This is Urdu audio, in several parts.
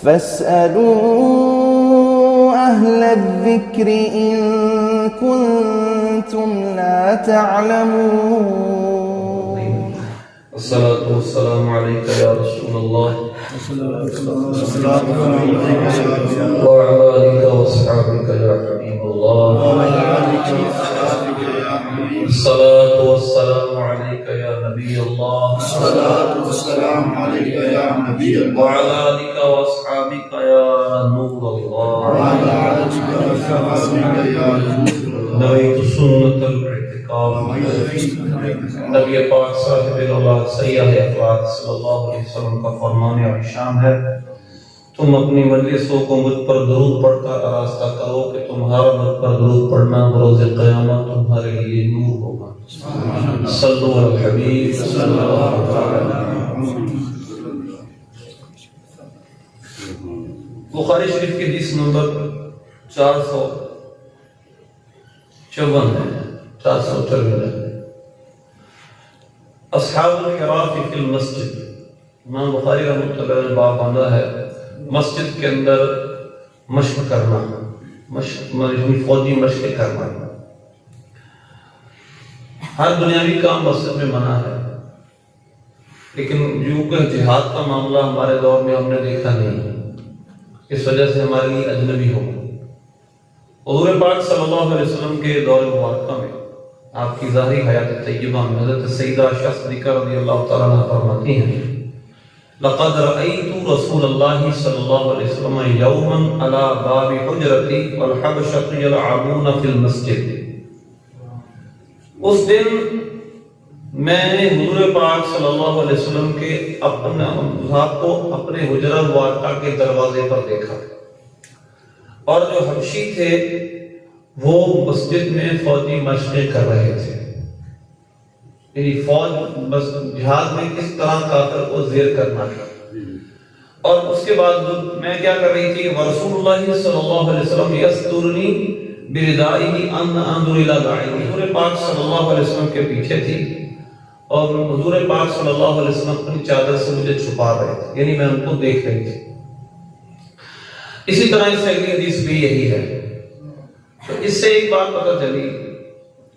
فاسألوا أهل الذكر إن كنتم لا تعلمون. الصلاة والسلام عليك يا رسول الله وعلى آلك وأصحابك يا حبيب الله. الصلاة والسلام عليك يا نبي الله وعلى آلك وأصحابك يا نور الله. نويت سنة الاعتكاف نبی پاک صاحب الاولاد سیاح افراد صلی اللہ علیہ وسلم کا فرمان اور شان ہے، تم اپنی مجلسوں کو مجھ پر درود پڑھ کر آراستہ کرو کہ تمہارا مجھ پر درود پڑھنا بروز قیامت تمہارے لیے نور ہوگا. صلو علی الحبیب صلی اللہ علیہ وسلم. بخاری شریف کی حدیث نمبر 454 ہے، 453 ہے. اصحاب الحراف فی المسجد. امام بخاری رحمۃ اللہ علیہ نے باب باندھا ہے مسجد کے اندر مشق کرنا، فوجی مشق کرنا. ہر دنیاوی کام مسجد میں منع ہے، لیکن جو کہ جہاد کا معاملہ ہمارے دور میں ہم نے دیکھا نہیں، اس وجہ سے ہمارے لیے اجنبی ہو. حضور پاک صلی اللہ علیہ وسلم کے دور مبارکہ میں آپ کی ظاہری حیات طیبہ میں حضرت سیدہ عائشہ صدیقہ رضی اللہ تعالیٰ عنہ فرماتی ہیں لقد رأيت رسول اللہ صلی اللہ علیہ وسلم یوما على باب حجرتی والحبشۃ یلعبون فی المسجد. اس دن میں نے حضور پاک صلی اللہ علیہ وسلم کے اپنے آپ کو اپنے حجرہ مبارکہ کے دروازے پر دیکھا، اور جو حبشی تھے وہ مسجد میں فوجی مشقیں کر رہے تھے. یعنی فوج جہاد میں کس طرح کافر کو زیر کرنا تھا. اور اس کے بعد میں کیا کر رہی تھی، ورسول اللہ صلی اللہ علیہ وسلم یسترنی بردائہ ان انظر الی داعیہ. حضور پاک صلی اللہ علیہ وسلم کے پیچھے تھی اور حضور پاک صلی اللہ علیہ وسلم اپنی چادر سے مجھے چھپا رہے تھے، یعنی میں ان کو دیکھ رہی تھی. اسی طرح اس سے اگلی حدیث بھی یہی ہے. تو اس سے ایک بات پتہ چلی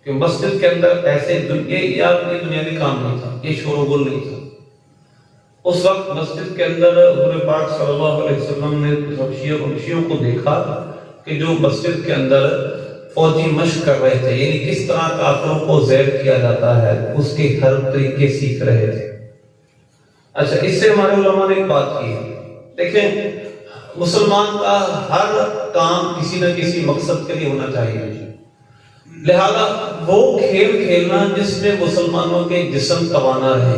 کہ مسجد کے اندر ایسے یہ دنیاوی کام نہیں تھا، یہ شور و گل نہیں تھا. اس وقت مسجد کے اندر حضور پاک صلی اللہ علیہ وسلم نے حبشیوں کو دیکھا کہ جو مسجد کے اندر فوجی مشق کر رہے تھے، یعنی کس طرح کافروں کو زیر کیا جاتا ہے اس کے ہر طریقے سیکھ رہے تھے. اچھا، اس سے ہمارے علماء نے ایک بات کی، دیکھیں مسلمان کا ہر کام کسی نہ کسی مقصد کے لیے ہونا چاہیے. لہذا وہ کھیل کھیلنا جس میں مسلمانوں کے جسم توانا رہے،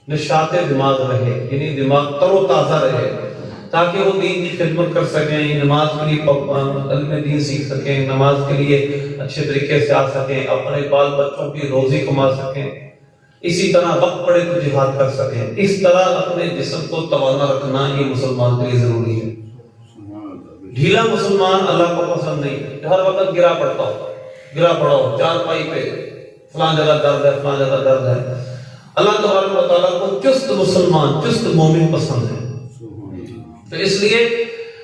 نشاط دماغ رہے، یعنی دماغ تر و تازہ رہے، تاکہ وہ دین کی خدمت کر سکیں، نماز کے لیے علم دین سیکھ سکیں، نماز کے لیے اچھے طریقے سے آ سکیں، اپنے بال بچوں کی روزی کما سکیں، اسی طرح وقت پڑے تو جہاد کر سکیں. اس طرح اپنے جسم کو توانا رکھنا یہ مسلمان کے لیے ضروری ہے. ڈھیلا مسلمان اللہ کو پسند نہیں، ہر وقت گرا پڑا ہو چار پائی پہ، فلاں جگہ درد ہے، فلاں جگہ درد ہے. اللہ تبارک و تعالیٰ کو چست مسلمان، چست مومن پسند ہے. تو اس لیے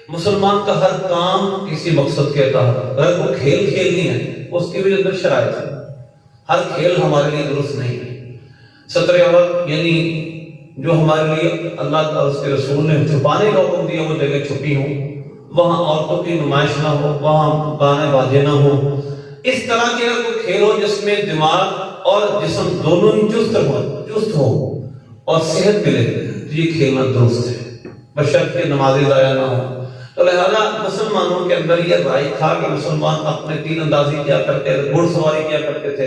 مسلمان کا ہر کام کسی مقصد کے تحت، اگر وہ کھیل کھیلنی ہے اس کی بھی اندر شرائط ہے. ہر کھیل ہمارے لیے درست نہیں ہے. ستر عورت یعنی جو ہمارے لیے اللہ تعالیٰ اس کے رسول نے چھپانے کا حکم دیا، وہ جگہ چھپی ہوں، وہاں عورتوں کی نمائش نہ ہو، وہاں گانے بازے نہ ہو. اس طرح کے اگر کوئی کھیل ہو جس میں دماغ اور جسم دونوں ہی چست ہو اور صحت ملے، تو یہ کھیلنا درست ہے، بشرطے نمازی ضائع نہ ہو. تو لہذا مسلمانوں کے اندر یہ رائے تھا کہ مسلمان اپنے تیر اندازی کیا کرتے تھے، گھڑ سواری کیا کرتے تھے.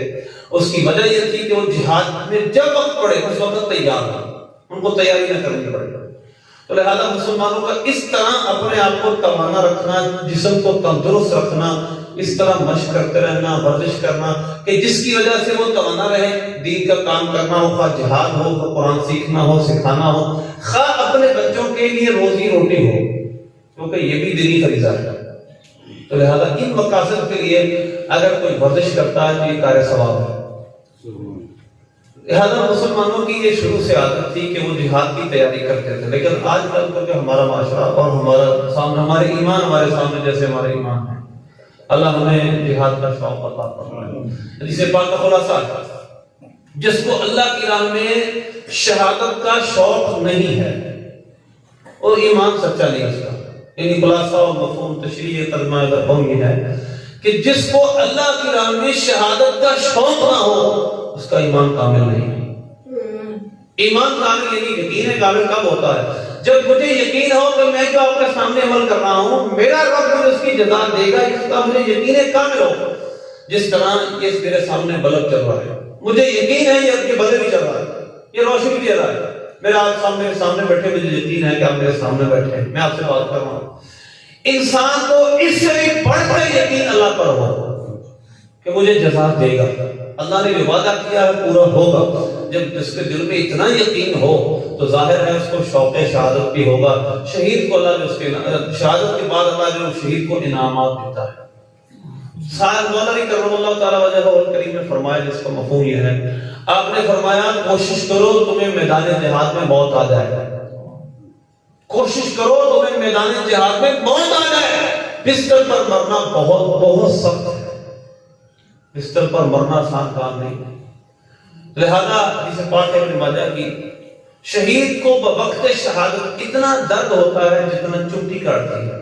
اس کی وجہ یہ تھی کہ وہ جہاد میں جب وقت پڑے اس وقت تیار ہو، ان کو تیاری نہ کرنی پڑے. تو لہذا مسلمانوں کا اس طرح اپنے آپ کو توانا رکھنا، جسم کو تندرست رکھنا، اس طرح مشق کرتے رہنا، ورزش کرنا کہ جس کی وجہ سے وہ توانا رہے، دین کا کام کرنا ہو، خواہ جہاد ہو، قرآن سیکھنا ہو، سکھانا ہو، خواہ اپنے بچوں کے لیے روزی روٹی ہو، کیونکہ یہ بھی دینی فریضہ ہے. تو لہذا ان مقاصد کے لیے اگر کوئی ورزش کرتا ہے تو یہ کار ثواب ہے. لہذا مسلمانوں کی یہ شروع سے عادت تھی کہ وہ جہاد کی تیاری کرتے تھے، لیکن آج کل کا جو ہمارا معاشرہ اور ہمارا سامنے ہمارے ایمان ہمارے سامنے جیسے ہمارے ایمان ہے، اللہ ہمیں جہاد کا شوق عطا فرمائے۔ جسے پاک کا خلاصہ ہے، جس کو اللہ کی راہ میں شہادت کا شوق نہیں ہے اور ایمان سچا نہیں اس کا، یعنی خلاصہ اور مفہوم تشریح ترجمہ یہ ہے کہ جس کو اللہ کی راہ میں شہادت کا شوق نہ ہو اس کا ایمان کامل نہیں۔ ایمان کامل یعنی یقین کامل کب ہوتا ہے؟ جب مجھے یقین ہو کہ میں جو آپ کے سامنے عمل کر رہا ہوں میرا رب مجھے اس کی جزا دے گا، اس کا مجھے یقین کامل ہو۔ جس طرح یہ میرے سامنے بلب چل رہا ہے، مجھے یقین ہے یہ بلب بھی چل رہا ہے، یہ روشنی بھی دے رہا ہے، میرا آپ سامنے بیٹھے مجھے یقین ہے کہ آپ میرے سامنے بیٹھے ہیں، میں آپ سے بات کر رہا ہوں۔ انسان کو اس سے بھی بڑھ کر یقین اللہ پر ہو کہ مجھے جزا دے گا، اللہ نے جو وعدہ کیا ہے پورا ہوگا۔ جب جس کے دل میں اتنا یقین ہو تو ظاہر ہے اس کو شوق شہادت بھی ہوگا۔ شہید کو اللہ جو اس کے شہادت کے بعد اللہ جو شہید کو انعامات دیتا ہے۔ سائد مولا علی کرم اللہ تعالیٰ وجہ کریم نے فرمایا، جس کا مفہوم یہ ہے، آپ نے فرمایا کوشش کرو تمہیں میدان جہاد میں موت آ جائے، کوشش کرو تمہیں میدان جہاد میں موت آ جائے۔ بستر پر مرنا بہت سخت ہے، بستر پر مرنا آسان کام نہیں۔ لہذا جسے پاک ابن ماجہ کی شہید کو بوقت شہادت اتنا درد ہوتا ہے جتنا چمٹی کاٹتی ہے،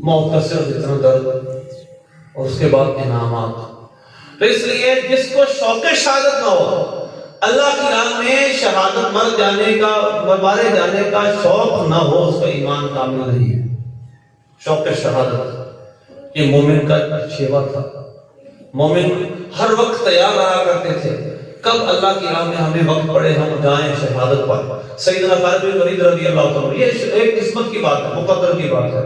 موت کا صرف اتنا درد اور اس کے بعد انعامات۔ تو اس لیے جس کو شوق شہادت نہ ہو، اللہ کی راہ میں شہادت مر جانے کا مارے جانے کا شوق نہ ہو، اس کا ایمان کامل نہیں ہے۔ شوق شہادت یہ مومن کا شیوا تھا۔ مومن ہر وقت تیار رہا کرتے تھے، کب اللہ کی راہ میں ہمیں وقت پڑے ہم جائیں شہادت پر۔ سیدنا خالد بن ولید رضی اللہ تعالیٰ، یہ ایک قسمت کی بات ہے، مقدر کی بات ہے۔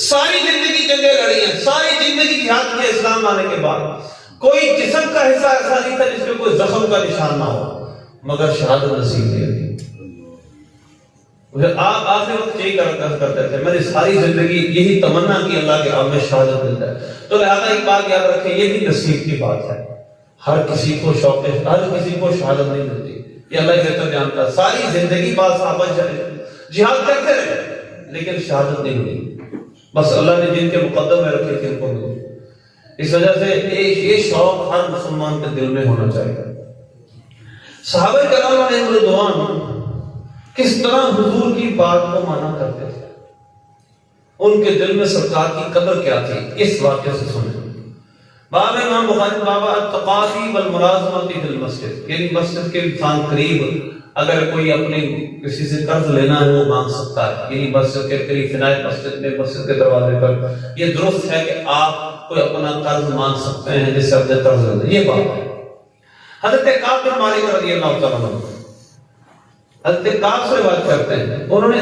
ساری زندگی جنگیں لڑی ہیں، ساری زندگی جہاد کی، اسلام آنے کے بعد کوئی جسم کا حصہ ایسا نہیں تھا جس میں کوئی زخم کا نشان نہ ہو، مگر شہادت نصیب نہیں ہوئی۔ آپ آخری وقت یہی کرتے تھے، میں نے ساری زندگی یہی تمنا کی اللہ کے راہ میں شہادت مل جائے۔ تو لہذا ایک بات یاد رکھیں، یہ بھی نصیب کی بات ہے، ہر کسی کو شوق ہے، ہر کسی کو شہادت نہیں ملتی، یہ اللہ بہتر جانتا ہے۔ ساری زندگی بعض صحابہ جہاد کرتے رہے لیکن شہادت نہیں ملی، بس اللہ نے جن کے مقدم میں رکھے تھے ان کو ملی۔ اس وجہ سے یہ شوق ہر مسلمان کے دل میں ہونا چاہیے۔ صحابہ کرام علیہم رضوان کس طرح حضور کی بات کو مانا کرتے تھے، ان کے دل میں سرکار کی قدر کیا تھی، اس واقعے سے سنیں۔ باب امام بخاری بابا التقاضی والملازمۃ فی المسجد، یعنی مسجد کے انسان قریب اگر کوئی اپنے کسی سے قرض لینا ہے وہ مانگ سکتا ہے، یعنی مسجد کے قریب فنائے مسجد میں مسجد کے دروازے پر یہ درست ہے کہ آپ کوئی اپنا قرض مانگ سکتے ہیں جس سے اپنے قرض لینا، یہ بات ہے۔ حضرت کعب بن مالک رضی اللہ تعالیٰ عنہ حضرت کعب سے روایت کرتے ہیں، انہوں نے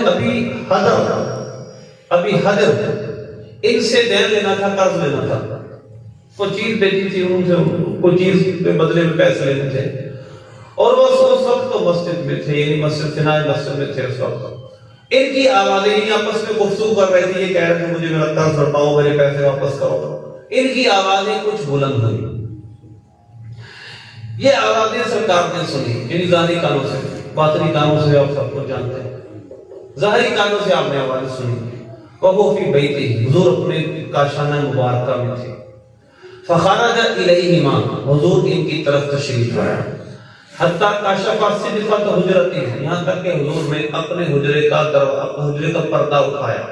ابھی حضر ان سے دین لینا تھا، قرض لینا تھا، کوئی چیز بیچی تھی، ان سے کوئی چیز کے بدلے میں پیسے لینے تھے، اور وہ اس وقت تو مسجد میں تھے، یعنی مسجد فنائے مسجد میں تھے۔ اس وقت ان کی آوازیں یعنی آپس میں گفتگو کر رہی تھی، یہ کہہ رہے تھے مجھے میرا قرض لوٹاؤ، میرے پیسے واپس کرو۔ ان کی آوازیں کچھ بلند ہوئی، یہ آوازیں سرکار نے سنی، یعنی ظاہری کانوں سے، باطنی کانوں سے آپ سب کو جانتے ہیں، ظاہری کانوں سے آپ نے آوازیں سنی۔ وہ فی بیتی، حضور اپنے کاشانہ مبارکہ میں تھے۔ فخرج الیہما، حضور ان کی طرف تشریف لایا، حتیٰ کاشف صدفۃ حجرتہ، یہاں تک کہ حضور نے اپنے حجرے کا پردہ اٹھایا،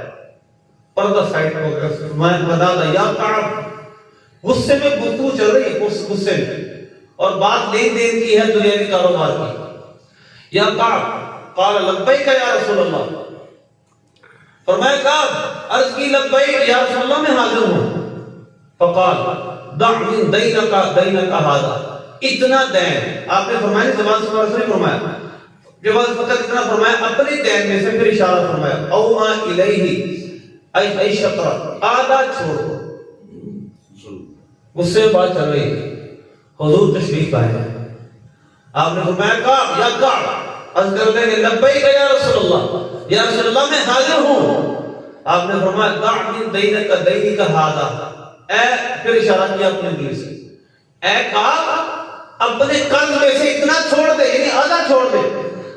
پردہ سائڈ ہو گیا، میں بتا دا یا کعب، غصے میں گفتگو چل رہی ہے، غصے میں، اور بات لین دین کی ہے، دنیاوی کاروبار کی۔ یا کعب قال لبیک یا رسول اللہ، فرمایا کعب عرض کی لبیک یا رسول اللہ میں حاضر ہوں۔ فقال دع من دینک ھذا، اتنا دین، آپ نے فرمایا زبان سے نہیں فرمایا، جب فقط اتنا فرمایا اپنے دین میں سے، پھر اشارہ فرمایا او ما الیہ ای شطر، آدھا چھوڑ دو۔ غصے میں بات چل رہی ہے، حضور تشریف لائے ہیں، آپ نے فرمایا کعب یا کعب، عرض کر دیں لبیک یا رسول اللہ، یا رسول اللہ میں حاضر ہوں۔ آپ نے فرمایا دع من دینک ھذا، اے، پھر اشارہ کیا اپنے دل سے، اے کعب اپنے قرض میں سے اتنا چھوڑ دے، یعنی آدھا چھوڑ دے۔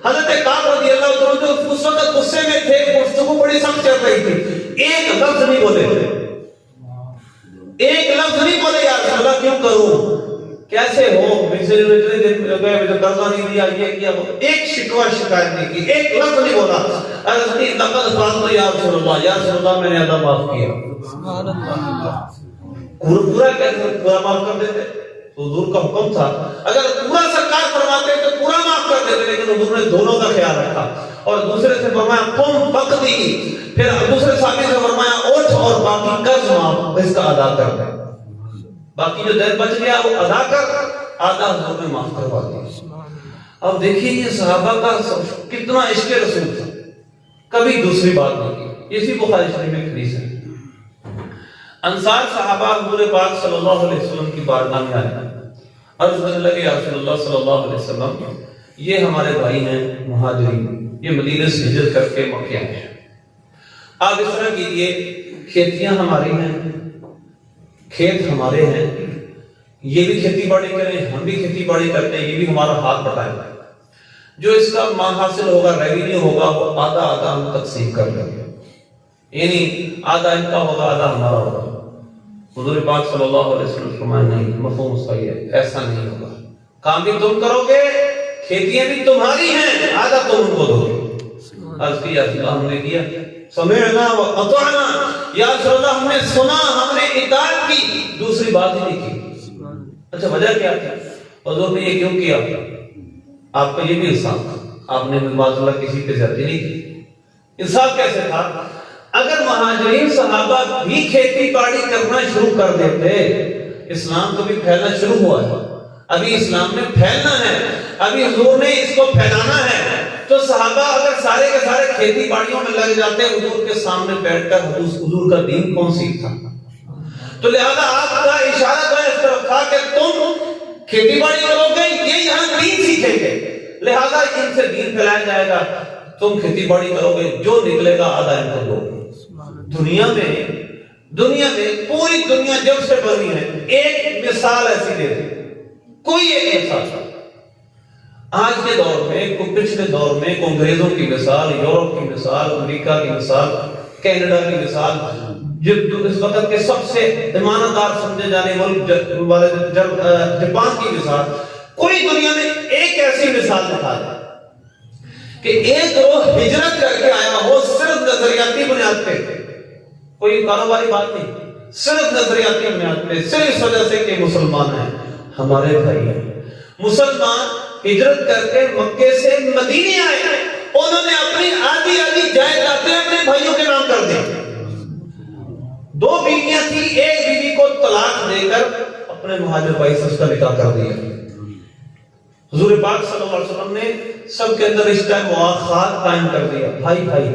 حضرت کعب رضی اللہ عنہ جو اس وقت غصے میں تھے، گفتگو بڑی سخت چل رہی تھی، ایک لفظ نہیں بولے، ایک لفظ نہیں بولے، یا رسول اللہ کیوں کروں، کیسے ہو، مجھے قرضہ نہیں دیا، یہ کیا، ایک شکوہ شکایت نہیں کی، ایک لفظ نہیں بولا۔ عرض کی لقد فعلت یا رسول اللہ، یا رسول اللہ میں نے ادا معاف کیا۔ سبحان اللہ، پورا کیسے پورا معاف کر دیتے؟ حضور کا حکم تھا، اگر پورا سرکار فرماتے تو پورا معاف کر دیتے، لیکن حضور نے دونوں کا خیال رکھا، اور دوسرے سے فرمایا قم فقدی، پھر دوسرے صحابی سے فرمایا اٹھ اور باقی قرض معاف اس کا ادا کر دے، باقی جو دین بچ گیا وہ ادا کر، آدھا حضور نے معاف کروا دیا۔ اب دیکھیے یہ صحابہ کا کتنا عشق رسول تھا، کبھی دوسری بات نہیں کی۔ اسی بخاری شریف میں حدیث ہے، انصار صحابہ حضور پاک صلی اللہ علیہ وسلم کی بارگاہ میں آئے، عرض کرنے لگے یا رسول اللہ صلی اللہ علیہ وسلم، یہ ہمارے بھائی ہیں مہاجرین، یہ مدینے سے ہجرت کر کے مکے آئے ہیں، آپ اس طرح کیجئے، کھیتیاں ہماری ہیں، کھیت ہمارے ہیں، یہ بھی کھیتی باڑی کریں، ہم بھی کھیتی باڑی کرتے ہیں، یہ بھی ہمارا ہاتھ بٹائے گا، جو اس کا مال حاصل ہوگا، ریونیو ہوگا، وہ آدھا آدھا ہم تقسیم کر لیں گے، یعنی آدھا ان کا ہوگا، آدھا ہمارا ہوگا۔ حضور پاک صلی اللہ علیہ وسلم فرمایا نہیں، مفہوم اس کا یہ ہے، ایسا نہیں ہوگا، کام بھی تم کرو گے، کھیتیاں بھی تمہاری ہیں، آدھا تم ان کو دو گے۔ عرض کی یا رسول اللہ ہم نے کیا، سمعنا و اطعنا، یا رسول اللہ ہم نے سنا، ہم نے اطاعت کی، دوسری بات ہی نہیں کی۔ اچھا وجہ کیا تھی؟ حضور نے یہ کیوں کیا؟ آپ کا یہ بھی انصاف تھا، آپ نے معاذ اللہ کسی پہ زیادتی نہیں کی۔ انصاف کیسے تھا؟ اگر مہاجرین صحابہ بھی کھیتی باڑی کرنا شروع کر دیتے، اسلام تو بھی پھیلنا شروع ہوا ہے، ابھی اسلام نے پھیلنا ہے، ابھی حضور نے اس کو پھیلانا ہے، تو صحابہ اگر سارے کے سارے کھیتی باڑیوں میں لگ جاتے، حضور کے سامنے بیٹھ کر حضور کا دین کون سیکھتا؟ تو لہذا آپ کا اشارہ تو اس طرف تھا کہ تم کھیتی باڑی کرو گے، یہ یہاں دین سیکھیں گے، لہذا ان سے دین پھیلایا جائے گا، تم کھیتی باڑی کرو گے، جو نکلے گا آدھا ان کو دو۔ دنیا میں پوری دنیا جب سے بنی ہے، ایک مثال ایسی دے دی، کوئی ایک مثال، آج کے دور میں، پچھلے دور میں انگریزوں کی مثال، یورپ کی مثال، امریکہ کی مثال، کینیڈا کی مثال، اس وقت کے سب سے ایماندار سمجھے جانے والے جاپان کی مثال، کوئی دنیا میں ایک ایسی مثال دکھا دے کہ ایک روح ہجرت کر کے آیا ہو، صرف نظریاتی بنیاد پہ، کوئی کاروباری بات نہیں، صرف نظریاتی بنیاد پہ، صرف اس وجہ سے کہ مسلمان ہیں، ہمارے بھائی ہیں، مسلمان ہجرت کر کے مکے سے مدینے آئے، انہوں نے اپنی آدھی جائیدادیں اپنے بھائیوں کے نام کر دی، 2 بیویاں تھی، ایک بیوی کو طلاق دے کر اپنے مہاجر بھائی سے اس کا نکاح کر دیا۔ حضور پاک صلی اللہ علیہ وسلم نے سب کے اندر رشتہ مواخات قائم کر دیا، بھائی بھائی،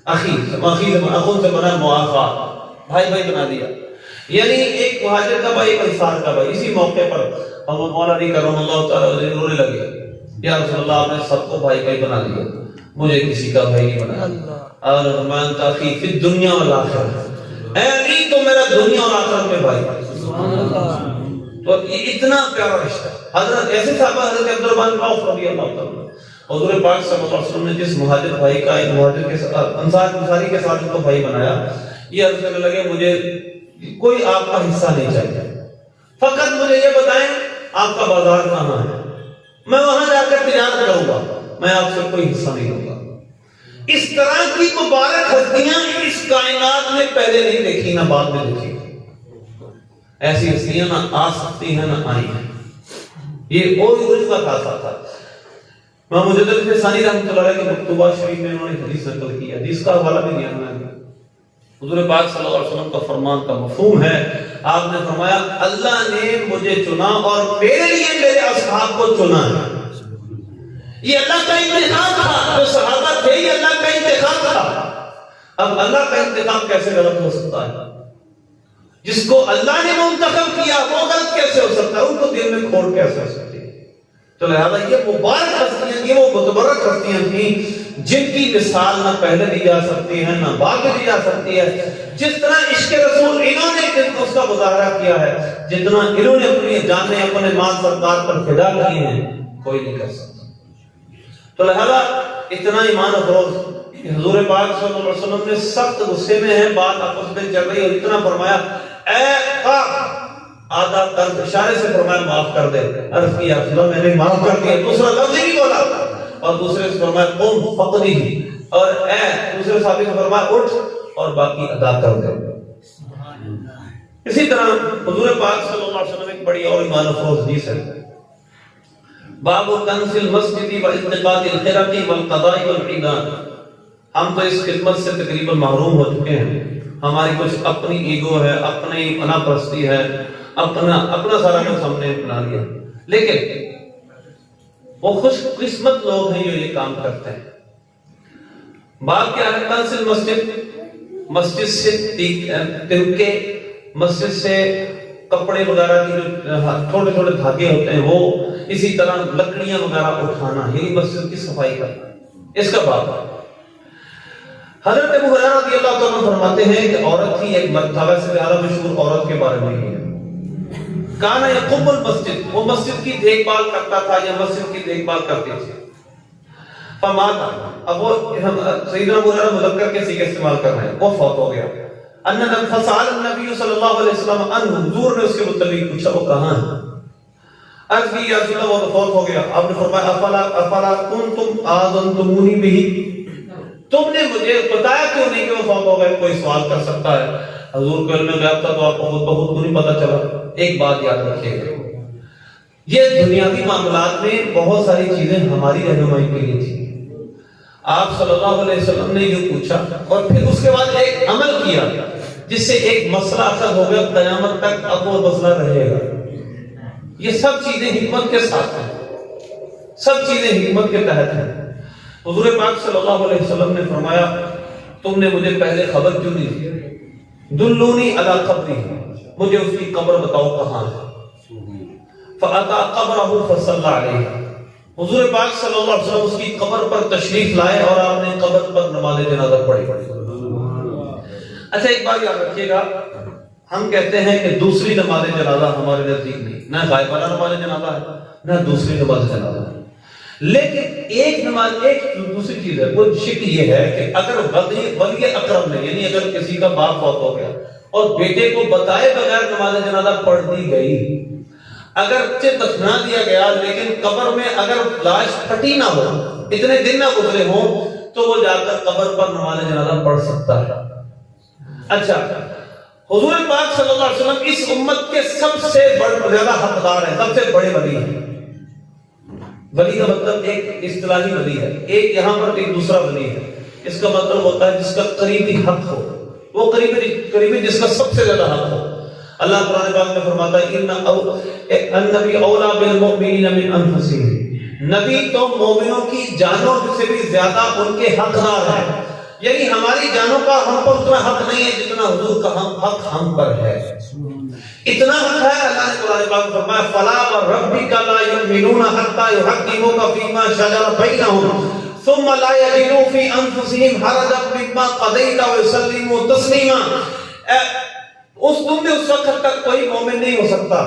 اخوں سے بنا مواخات، بھائی بھائی بنا دیا، یعنی ایک مہاجر کا بھائی، ایک انصار کا بھائی۔ اسی موقع پر مولا علی کرم اللہ تعالی رونے لگے، یا رسول اللہ آپ نے سب کو بھائی بھائی بنا دیا، مجھے کسی کا بھائی نہیں بنا۔ اور من تاخی فی الدنیا والآخرہ، اے علی تو میرا دنیا اور آخرت میں بھائی۔ سبحان اللہ، تو یہ اتنا پیارا رشتہ۔ حضرت ایسے صحابہ، حضرت عبدالرحمن بن عوف رضی اللہ تعالیٰ، حضور پاک صلی اللہ علیہ وسلم نے جس مہاجر بھائی کا ایک مہاجر کے ساتھ، انصاری کے ساتھ ان کو بھائی بنایا، یہ عرض کرنے لگے مجھے کوئی آپ کا حصہ نہیں چاہیے، فقط مجھے یہ بتائیں آپ کا بازار کہاں ہے، میں وہاں جا کر تجارت کروں گا، میں آپ سے کوئی حصہ نہیں لوں گا۔ اس طرح کی مبارک ہستیاں اس کائنات میں پہلے نہیں دیکھی، نہ بعد میں دیکھی، ایسی ہستیاں نہ آ سکتی ہیں نہ آئی ہیں، یہ عروج کا خاصہ تھا۔ امام مجدد ثانی رحمۃ اللہ علیہ کے مکتوبہ شریف میں انہوں نے حدیث نقل کی، حدیث کا حوالہ بھی دیا میں نے، حضور پاک صلی اللہ علیہ وسلم کا فرمان کا مفہوم ہے، آپ نے فرمایا اللہ نے مجھے چنا اور میرے لیے میرے اصحاب کو چنا ہے۔ یہ اللہ کا انتخاب تھا، جو صحابہ تھے یہ اللہ کا انتخاب تھا۔ اب اللہ کا انتخاب کیسے غلط ہو سکتا ہے؟ جس کو اللہ نے منتخب کیا وہ غلط کیسے ہو سکتا ہے؟ ان کو دل میں کھوٹ کیسے ہو سکتی ہے؟ تو لہذا یہ مبارک ہستیاں، یہ وہ متبرک ہستیاں تھیں جن کی مثال نہ پہلے دی جا سکتی ہے نہ بعد میں دی جا سکتی ہے. جس طرح عشق رسول انہوں نے اس کا مظاہرہ کیا ہے، جتنا انہوں نے اپنی جانیں اپنے مال سرکار پر فدا کی ہیں، کوئی نہیں کر سکتا. تو لہذا اتنا ایمان افروز کہ حضور پاک صلی اللہ علیہ وسلم نے سخت غصے میں ہے، بات آپس میں چل رہی اور اتنا فرمایا اے قاف، آدھا طرف اشارے سے فرمایا معاف کر دے. عرض کی یا رسول اللہ میں نے معاف کر دیا، دوسرا لفظ ہی نہیں بولا. اور دوسرے سے فرمایا قم فقدی، اور اے دوسرے صحابی سے فرمایا اٹھ اور باقی ادا کر دے. اسی طرح حضور پاک صلی اللہ علیہ وسلم ایک بڑی اور ایمان افروز حدیث ہے، باب کنز المسجد والاتقاء الخرق والقضاء والعیدان. ہم تو اس خدمت سے تقریباً محروم ہو چکے ہیں. ہماری کچھ اپنی ایگو ہے، اپنی انا پرستی ہے، اپنا سارا کچھ ہم نے بنا لیا. لیکن وہ خوش قسمت لوگ ہیں جو یہ کام کرتے ہیں. باب کیا ہے؟ کنز المسجد، مسجد سے تنکے، مسجد سے کپڑے وغیرہ کی جو چھوٹے چھوٹے دھاگے ہوتے ہیں وہ، اسی طرح لکڑیاں وغیرہ اٹھانا، یہی مسجد کی صفائی کرنا، اس کا باب ہے. حضرت ابو ہریرہ رضی اللہ تعالیٰ عنہ فرماتے ہیں کہ عورت تھی ایک مرتبہ سے زیادہ مشہور عورت کے بارے میں ہے، کانا یقوم المسجد، وہ مسجد کی دیکھ بھال کرتا تھا یا مسجد کی دیکھ بھال کرتی تھی. فماتا، اب وہ سیدنا ابو ہریرہ مذکر کے صیغے استعمال کر رہے ہیں، وہ فوت ہو گیا. فسأل النبی صلی اللہ علیہ وسلم عنہ، حضور نے اس کے متعلق پوچھا وہ کہاں ہے. عرض کی یا رسول اللہ وہ تو فوت ہو گیا. آپ نے فرمایا افلا کنتم آذنتمونی بہ، تم نے مجھے بتایا کیوں نہیں کہ وہ فوت ہو گئے. کوئی سوال کر سکتا ہے، حضور کے علم میں غیب تھا تو آپ کو خود بخود کو نہیں پتا چلا. ایک بات یاد رکھیے گا، یہ دنیاوی معاملات میں بہت ساری چیزیں ہماری رہنمائی کے لیے تھی. آپ صلی اللہ علیہ وسلم نے یہ پوچھا اور پھر اس کے بعد ایک عمل کیا جس سے ایک مسئلہ اخذ ہو گیا، قیامت تک اب وہ مسئلہ رہے گا. یہ سب چیزیں حکمت کے ساتھ ہیں، سب چیزیں حکمت کے تحت ہیں. حضور پاک صلی اللہ علیہ وسلم نے فرمایا تم نے مجھے پہلے خبر کیوں نہیں دی؟ دلونی علی قبری، مجھے اس کی قبر بتاؤ کہاں ہے. فاتا قبرہ فصلی علیہ، حضور پاک صلی اللہ علیہ وسلم اس کی قبر پر تشریف لائے اور آپ نے قبر پر نماز جنازہ پڑھی. اچھا ایک بات یاد رکھیے گا، ہم کہتے ہیں کہ دوسری نماز جنازہ ہمارے نزدیک نہیں، نہ غائبانہ نماز جنازہ ہے نہ دوسری نماز جنازہ ہے. لیکن ایک نماز، ایک دوسری چیز ہے، وہ شکل یہ ہے کہ اگر ولی اکرم نے، یعنی اگر کسی کا باپ فوت ہو گیا اور بیٹے کو بتائے بغیر نماز جنازہ پڑھ دی گئی، اگر دفنا دیا گیا لیکن قبر میں اگر لاش پھٹی نہ ہو، اتنے دن نہ گزرے ہوں، تو وہ جا کر قبر پر نماز جنازہ پڑھ سکتا ہے. اچھا، حضور پاک صلی اللہ علیہ وسلم اس امت کے سب سے زیادہ حقدار ہیں، سب سے بڑے ولی ہیں. ولی کا مطلب ایک اصطلاحی ولی ہے، ایک یہاں پر ایک دوسرا ولی ہے. اس کا مطلب ہوتا ہے جس کا قریبی حق ہو، وہ قریبی جس کا سب سے زیادہ حق ہو. اللہ قرآن پاک میں فرماتا ہے النبی اولا بالمؤمنین من انفسہم، نبی تو مومنوں کی جانوں سے بھی زیادہ ان کے حقدار ہیں. یعنی ہماری جانوں کا ہم پر اتنا حق نہیں ہے جتنا حضور کا حق ہم پر ہے. اتنا حق ہے، اللہ نے قرآن پاک میں فرمایا فلا وربک لا یؤمنون حتی یحکموک فیما شجر بینہم ثم لا یجدوا فی انفسہم حرجا مما قضیت ویسلموا تسلیما. تم میں اس وقت تک کوئی مومن نہیں ہو سکتا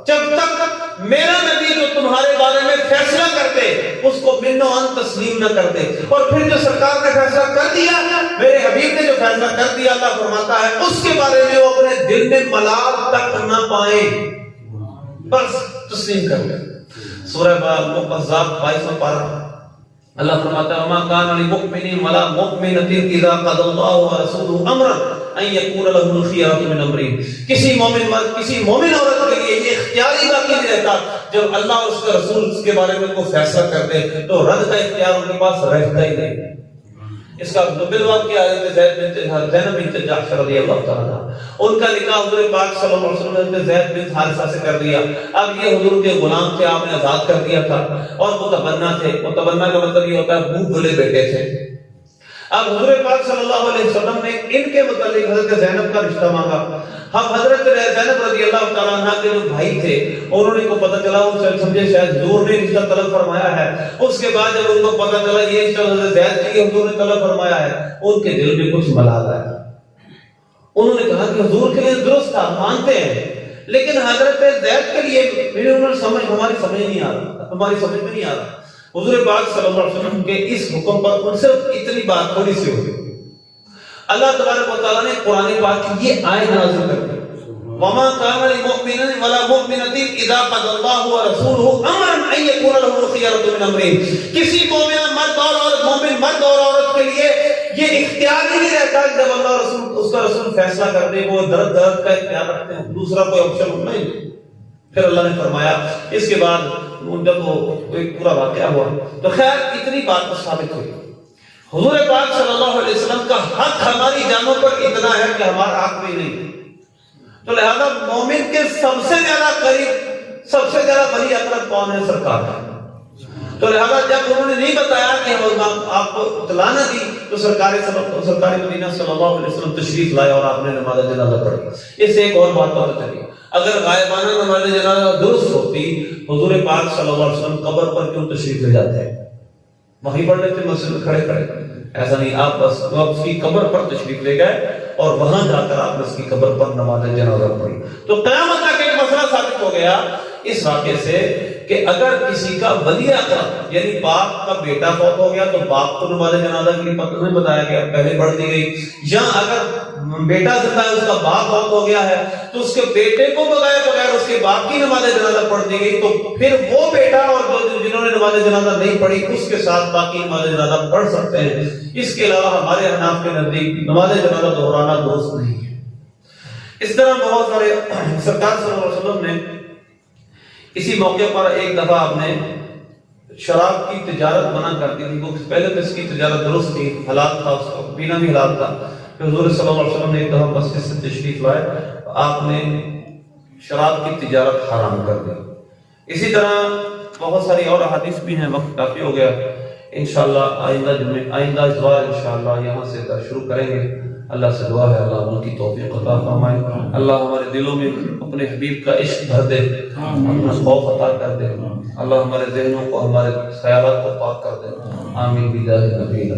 جب تک میرا نبی جو تمہارے بارے میں فیصلہ کرتے اس کو من و ان تسلیم نہ کرتے. اور پھر جو سرکار نے فیصلہ کر دیا، میرے حبیب نے جو فیصلہ کر دیا، اللہ فرماتا ہے اس کے بارے میں وہ اپنے دل میں ملال تک نہ پائیں، بس تسلیم کر لیں. سورہ مقصد 22واں پارہ اللہ فرماتا ہے وما کان للمؤمن ولا مؤمنۃ اذا قضى الله ورسوله امرا ان يكون لهم الخيار من امرهم. کسی مومن مرد، کسی مومن عورت کے لیے یہ اختیاری باقی نہیں رہتا، جب اللہ اور اس کے رسول اس کے بارے میں کوئی فیصلہ کر دے تو رد کا اختیار ان کے پاس رہتا ہی نہیں. اس کا بالواقع حضرت زینب بنت جحش رضی اللہ تعالیٰ عنہ، ان کا نکاح حضور پاک صلی اللہ علیہ وسلم نے زید بنت حارثہ سے کر دیا. اب یہ حضور کے غلام تھے، آپ نے آزاد کر دیا تھا، اور متبنہ تھے. متبنہ کا مطلب یہ ہوتا ہے منہ کھلے بیٹے تھے. اب حضور پاک صلی اللہ علیہ وسلم نے ان کے متعلق حضرت زینب کا رشتہ مانگا. اب حضرت زینب رضی اللہ تعالیٰ عنہ کے جو بھائی تھے انہوں نے کو پتہ چلا، وہ سمجھے شاید حضور نے رشتہ طلب فرمایا ہے. اس کے بعد جب ان کو پتہ چلا یہ رشتہ حضرت زید کی حضور نے طلب فرمایا ہے، ان کے دل میں کچھ ملال آیا. انہوں نے کہا کہ حضور کے لیے درست تھا، مانتے ہیں، لیکن حضرت زید کے لیے ہماری سمجھ نہیں آ رہا، ہماری سمجھ میں نہیں آ رہا. حضور پاک صلی اللہ علیہ وسلم کے اس حکم پر ان سے اتنی بات تھوڑی سی ہو گئی. اللہ تبارک و تعالیٰ نے قرآن پاک کی یہ آیت نازل کر دی، وَمَا كَانَ لِمُؤْمِنٍ وَلَا مُؤْمِنَةٍ إِذَا قَضَى اللَّهُ وَرَسُولُهُ أَمْرًا أَن يَكُونَ لَهُمُ الْخِيَرَةُ مِنْ أَمْرِهِمْ. کسی مومن مرد اور عورت، مومن مرد اور عورت کے لیے یہ اختیار ہی نہیں رہتا کہ جب اللہ رسول اس کا رسول فیصلہ کر دے وہ درد کا اختیار رکھتے ہیں، دوسرا کوئی آپشن نہیں. پھر اللہ نے فرمایا اس کے بعد جب وہ ایک پورا واقعہ ہوا تو خیر اتنی بات تو ثابت ہوئی. حضور پاک صلی اللہ علیہ وسلم کا حق ہماری جانوں پر اتنا ہے کہ ہمارا حق بھی نہیں. تو لہذا مومن کے سب سے زیادہ قریب، سب سے زیادہ بڑی اقرب کون ہے؟ سرکار ہے. تو لہذا جب انہوں نے نہیں بتایا کہ آپ کو اطلاع نہ دی تو سرکار مدینہ صلی اللہ علیہ وسلم تشریف لائے اور آپ نے نماز جنازہ پڑھی. اس سے ایک اور بات پتہ چلی، اگر غائبانہ نماز جنازہ درست ہوتی حضور پاک صلی اللہ علیہ وسلم قبر پر کیوں تشریف لے جاتے ہیں؟ وہیں پڑھ لیتے مسجد میں کھڑے کھڑے. ایسا نہیں، آپ بس اس کی قبر پر تشریف لے گئے اور وہاں جا کر آپ نے اس کی قبر پر نماز جنازہ پڑھی. تو قیامت تک ایک مسئلہ ثابت ہو گیا اس واقعے سے کہ اگر کسی کا ولی اقرب یعنی باپ کا بیٹا فوت ہو گیا تو باپ کو نماز جنازہ کے لیے پتہ نہیں بتایا گیا، پہلے پڑھ دی گئی. یا اگر بیٹا زندہ ہے، اس کا باپ فوت ہو گیا ہے تو اس کے بیٹے کو بغیر اس کے باپ کی نماز جنازہ پڑھ دی گئی، تو پھر وہ بیٹا اور جنہوں نے نماز جنازہ نہیں پڑھی اس کے ساتھ باقی نماز جنازہ پڑھ سکتے ہیں. اس کے علاوہ ہمارے احناف کے نزدیک نماز جنازہ دہرانا درست نہیں ہے. اس طرح بہت سارے سرکار صلی اللہ علیہ وسلم نے اسی موقع پر ایک دفعہ آپ نے شراب کی تجارت منع کر دی تھی. پہلے تو اس کی تجارت درست تھی، حلال تھا، اس کو پینا بھی حلال تھا. پھر حضور صلی اللہ علیہ وسلم نے ایک دفعہ مسجد سے تشریف لائے، آپ نے شراب کی تجارت حرام کر دی. اسی طرح بہت ساری اور احادیث بھی ہیں، وقت کافی ہو گیا. انشاءاللہ آئندہ اتوار انشاءاللہ یہاں سے درس شروع کریں گے. اللہ سے دعا ہے اللہ ان کی توفیق عطا فرمائے. اللہ ہمارے دلوں میں اپنے حبیب کا عشق بھر دے، اپنا خوف عطا کر دے. اللہ ہمارے ذہنوں کو، ہمارے خیالات کو پاک کر دے. آمین بجاہ نبی